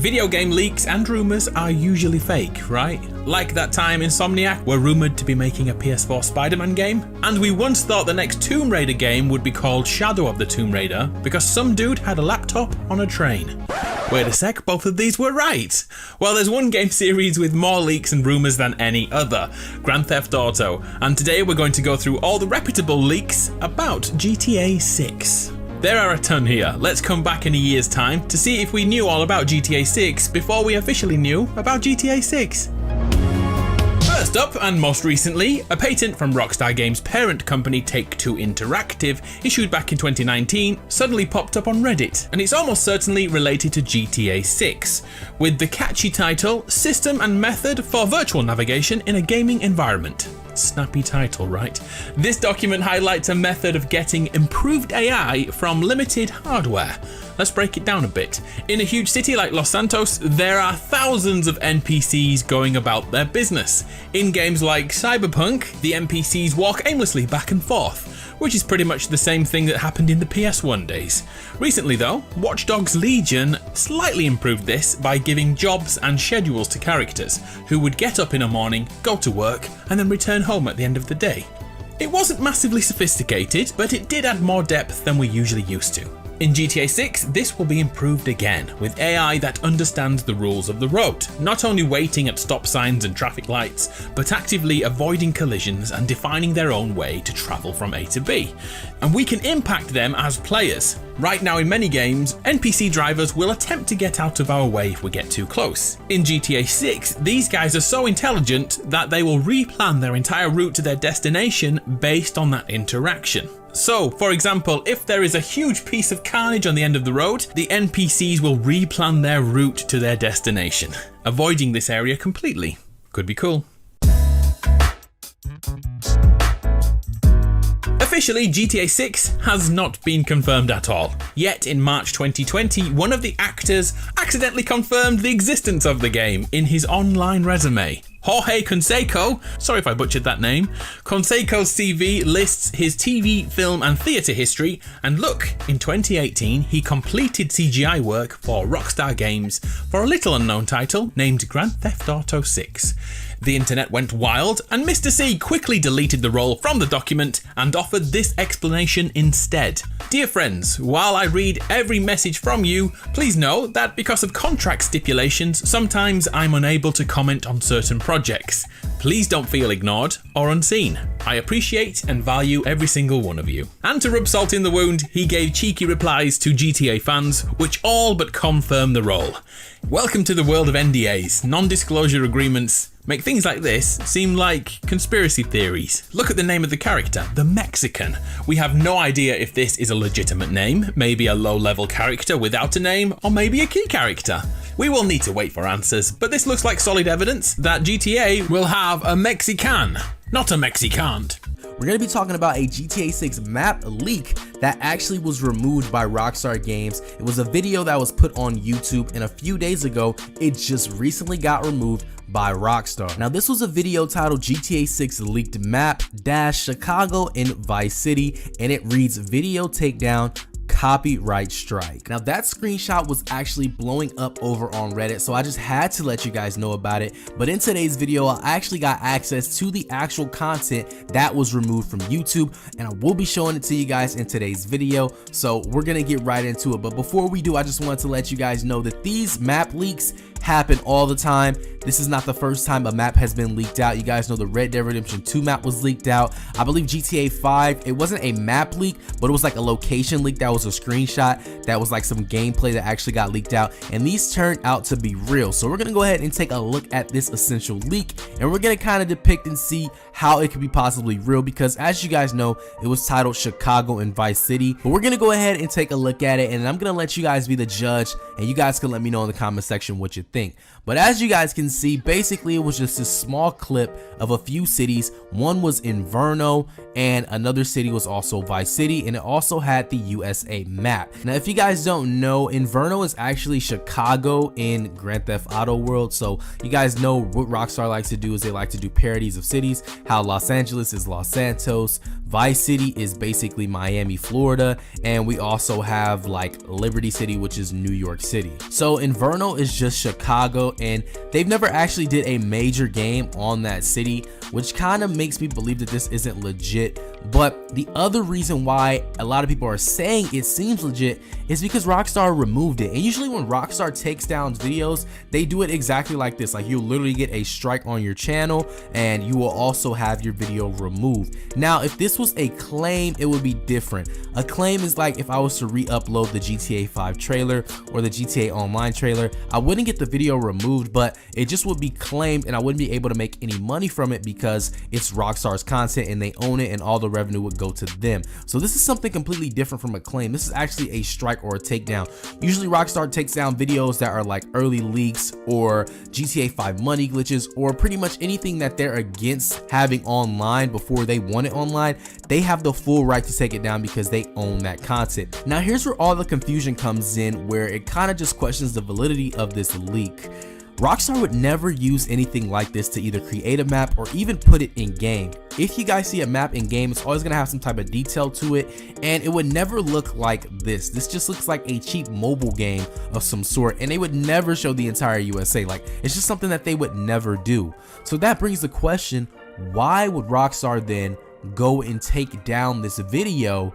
Video game leaks and rumours are usually fake, right? Like that time Insomniac were rumoured to be making a PS4 Spider-Man game, and we once thought the next Tomb Raider game would be called Shadow of the Tomb Raider because some dude had a laptop on a train. Wait a sec, both of these were right. Well, there's one game series with more leaks and rumours than any other, Grand Theft Auto, and today we're going to go through all the reputable leaks about GTA 6. There are a ton here. Let's come back in a year's time to see if we knew all about GTA 6 before we officially knew about GTA 6. First up, and most recently, a patent from Rockstar Games' parent company Take-Two Interactive, issued back in 2019, suddenly popped up on Reddit, and it's almost certainly related to GTA 6, with the catchy title, System and Method for Virtual Navigation in a Gaming Environment. Snappy title, right? This document highlights a method of getting improved AI from limited hardware. Let's break it down a bit. In a huge city like Los Santos, there are thousands of NPCs going about their business. In games like Cyberpunk, the NPCs walk aimlessly back and forth, which is pretty much the same thing that happened in the PS1 days. Recently though, Watch Dogs Legion slightly improved this by giving jobs and schedules to characters who would get up in a morning, go to work, and then return home at the end of the day. It wasn't massively sophisticated, but it did add more depth than we're usually used to. In GTA 6, this will be improved again, with AI that understands the rules of the road, not only waiting at stop signs and traffic lights, but actively avoiding collisions and defining their own way to travel from A to B. And we can impact them as players. Right now in many games, NPC drivers will attempt to get out of our way if we get too close. In GTA 6, these guys are so intelligent that they will replan their entire route to their destination based on that interaction. So, for example, if there is a huge piece of carnage on the end of the road, the NPCs will replan their route to their destination, avoiding this area completely. Could be cool. Officially, GTA 6 has not been confirmed at all. Yet in March 2020, one of the actors accidentally confirmed the existence of the game in his online resume. Jorge Canseco, sorry if I butchered that name, Canseco's CV lists his TV, film and theatre history, and look, in 2018 he completed CGI work for Rockstar Games for a little unknown title named Grand Theft Auto 6. The internet went wild, and Mr. C quickly deleted the role from the document and offered this explanation instead. Dear friends, while I read every message from you, please know that because of contract stipulations, sometimes I'm unable to comment on certain projects. Please don't feel ignored or unseen. I appreciate and value every single one of you. And to rub salt in the wound, he gave cheeky replies to GTA fans, which all but confirm the role. Welcome to the world of NDAs, non-disclosure agreements. Make things like this seem like conspiracy theories. Look at the name of the character, the Mexican. We have no idea if this is a legitimate name, maybe a low-level character without a name, or maybe a key character. We will need to wait for answers, but this looks like solid evidence that GTA will have a Mexican, not a Mexicant. We're going to be talking about a GTA 6 map leak that actually was removed by Rockstar Games. It was a video that was put on YouTube, and a few days ago, it just recently got removed by Rockstar. Now, this was a video titled GTA 6 leaked map - Chicago and Vice City, and it reads video takedown, copyright strike. Now that screenshot was actually blowing up over on Reddit, so I just had to let you guys know about it. But in today's video, I actually got access to the actual content that was removed from YouTube, and I will be showing it to you guys in today's video. So we're gonna get right into it. But before we do, I just wanted to let you guys know that these map leaks happen all the time. This is not the first time a map has been leaked out. You guys know the Red Dead Redemption 2 map was leaked out. I believe GTA 5, it wasn't a map leak, but it was like a location leak that was a screenshot that was like some gameplay that actually got leaked out, and these turned out to be real. So we're gonna go ahead and take a look at this essential leak, and we're gonna kind of depict and see how it could be possibly real, because as you guys know, it was titled Chicago and Vice City. But we're gonna go ahead and take a look at it, and I'm gonna let you guys be the judge, and you guys can let me know in the comment section what you think. think. But as you guys can see, basically it was just a small clip of a few cities. One was Inverno and another city was also Vice City, and it also had the USA map. Now if you guys don't know, Inverno is actually Chicago in Grand Theft Auto world. So you guys know what Rockstar likes to do is they like to do parodies of cities, how Los Angeles is Los Santos, Vice City is basically Miami, Florida, and we also have like Liberty City, which is New York City. So Inverno is just Chicago, and they've never actually did a major game on that city, which kind of makes me believe that this isn't legit. But the other reason why a lot of people are saying it seems legit is because Rockstar removed it. And usually when Rockstar takes down videos, they do it exactly like this. Like, you'll literally get a strike on your channel and you will also have your video removed. Now if this was a claim, it would be different. A claim is like if I was to re-upload the GTA 5 trailer or the GTA Online trailer, I wouldn't get the video removed, but it just would be claimed and I wouldn't be able to make any money from it because it's Rockstar's content and they own it, and all the revenue would go to them. So this is something completely different from a claim. This is actually a strike or a takedown. Usually Rockstar takes down videos that are like early leaks or GTA 5 money glitches or pretty much anything that they're against having online before they want it online. They have the full right to take it down because they own that content. Now here's where all the confusion comes in, where it kind of just questions the validity of this leak. Rockstar would never use anything like this to either create a map or even put it in game. If you guys see a map in game, it's always gonna have some type of detail to it, and it would never look like this. This just looks like a cheap mobile game of some sort, and they would never show the entire USA. Like, it's just something that they would never do. So that brings the question, why would Rockstar then go and take down this video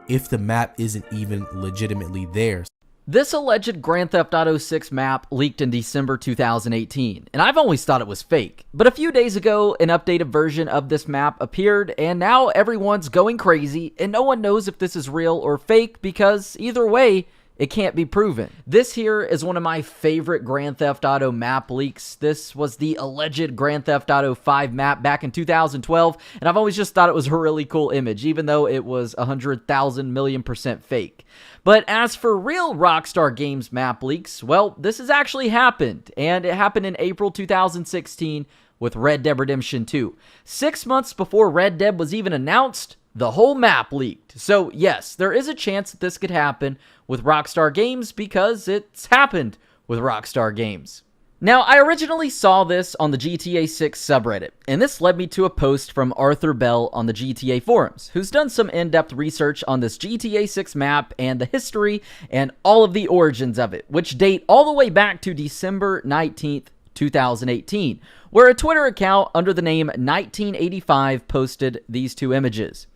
if the map isn't even legitimately theirs? This alleged Grand Theft Auto 6 map leaked in December 2018, and I've always thought it was fake. But a few days ago, an updated version of this map appeared, and now everyone's going crazy, and no one knows if this is real or fake because either way, it can't be proven. This here is one of my favorite Grand Theft Auto map leaks. This was the alleged Grand Theft Auto 5 map back in 2012, and I've always just thought it was a really cool image, even though it was 100,000 million% fake. But as for real Rockstar Games map leaks, well, this has actually happened, and it happened in April 2016 with Red Dead Redemption 2. 6 months before Red Dead was even announced, the whole map leaked. So yes, there is a chance that this could happen with Rockstar Games because it's happened with Rockstar Games. Now, I originally saw this on the GTA 6 subreddit, and this led me to a post from Arthur Bell on the GTA forums, who's done some in-depth research on this GTA 6 map and the history and all of the origins of it, which date all the way back to December 19th, 2018, where a Twitter account under the name 1985 posted these two images.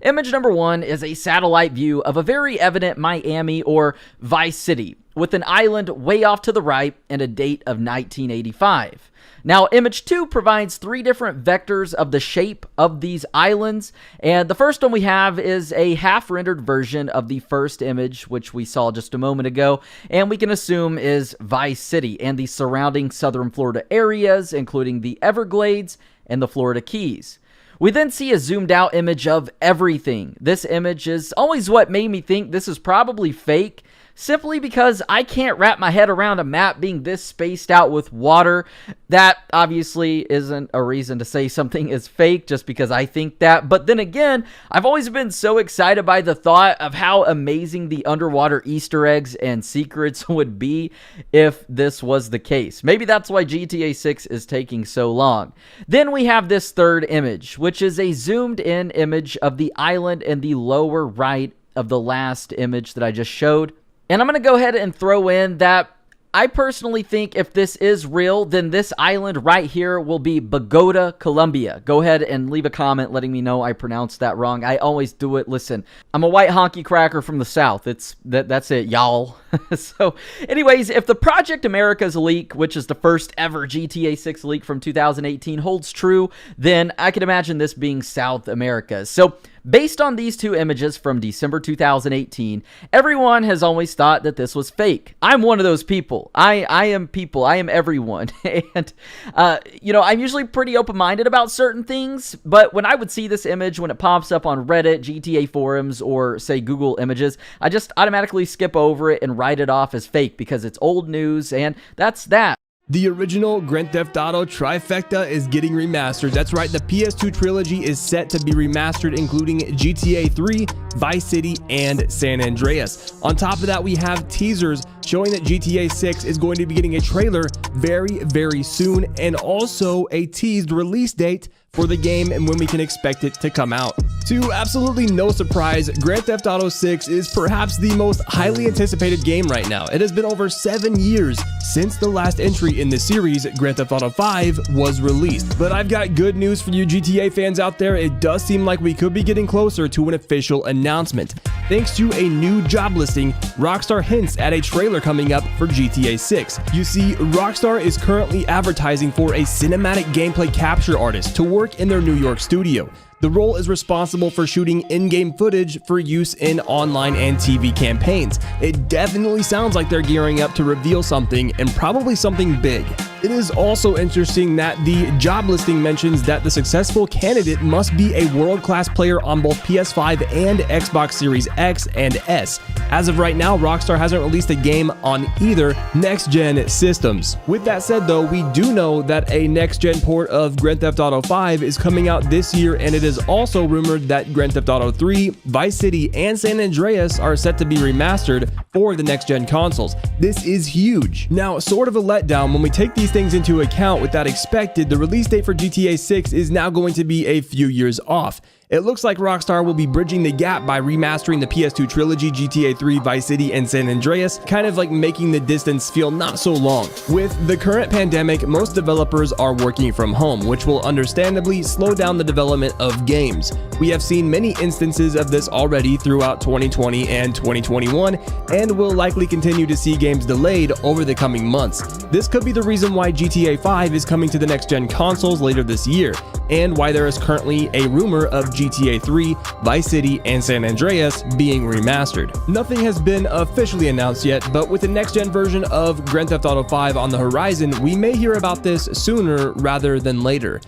Image number one is a satellite view of a very evident Miami or Vice City, with an island way off to the right and a date of 1985. Now, image 2 provides 3 different vectors of the shape of these islands, and the first one we have is a half-rendered version of the first image, which we saw just a moment ago, and we can assume is Vice City and the surrounding southern Florida areas, including the Everglades and the Florida Keys. We then see a zoomed out image of everything. This image is always what made me think this is probably fake, simply because I can't wrap my head around a map being this spaced out with water. That obviously isn't a reason to say something is fake just because I think that. But then again, I've always been so excited by the thought of how amazing the underwater Easter eggs and secrets would be if this was the case. Maybe that's why GTA 6 is taking so long. Then we have this third image, which is a zoomed in image of the island in the lower right of the last image that I just showed. And I'm going to go ahead and throw in that I personally think if this is real, then this island right here will be Bogota, Colombia. Go ahead and leave a comment letting me know I pronounced that wrong. I always do it. Listen, I'm a white honky cracker from the South. That's it, y'all. So anyways, if the Project America's leak, which is the first ever GTA 6 leak from 2018, holds true, then I can imagine this being South America. So based on these two images from December 2018, everyone has always thought that this was fake. I'm one of those people. I am people. I am everyone. And, I'm usually pretty open-minded about certain things, but when I would see this image, when it pops up on Reddit, GTA forums, or say Google Images, I just automatically skip over it and write it off as fake because it's old news, and that's that. The original Grand Theft Auto trifecta is getting remastered. That's right, the PS2 trilogy is set to be remastered, including GTA 3, Vice City, and San Andreas. On top of that, we have teasers showing that GTA 6 is going to be getting a trailer very, very soon, and also a teased release date for the game and when we can expect it to come out. To absolutely no surprise, Grand Theft Auto 6 is perhaps the most highly anticipated game right now. It has been over 7 years since the last entry in the series, Grand Theft Auto 5, was released. But I've got good news for you GTA fans out there. It does seem like we could be getting closer to an official announcement. Thanks to a new job listing, Rockstar hints at a trailer coming up for GTA 6. You see, Rockstar is currently advertising for a cinematic gameplay capture artist to work in their New York studio. The role is responsible for shooting in-game footage for use in online and TV campaigns. It definitely sounds like they're gearing up to reveal something, and probably something big. It is also interesting that the job listing mentions that the successful candidate must be a world-class player on both PS5 and Xbox Series X and S. As of right now, Rockstar hasn't released a game on either next-gen systems. With that said though, we do know that a next-gen port of Grand Theft Auto 5 is coming out this year, and it is also rumored that Grand Theft Auto 3, Vice City, and San Andreas are set to be remastered for the next-gen consoles. This is huge. Now, sort of a letdown when we take these things into account with that expected, the release date for GTA 6 is now going to be a few years off. It looks like Rockstar will be bridging the gap by remastering the PS2 trilogy, GTA 3, Vice City, and San Andreas, kind of like making the distance feel not so long. With the current pandemic, most developers are working from home, which will understandably slow down the development of games. We have seen many instances of this already throughout 2020 and 2021, and will likely continue to see games delayed over the coming months. This could be the reason why GTA 5 is coming to the next-gen consoles later this year, and why there is currently a rumor of GTA 3, Vice City, and San Andreas being remastered. Nothing has been officially announced yet, but with the next-gen version of Grand Theft Auto 5 on the horizon, we may hear about this sooner rather than later.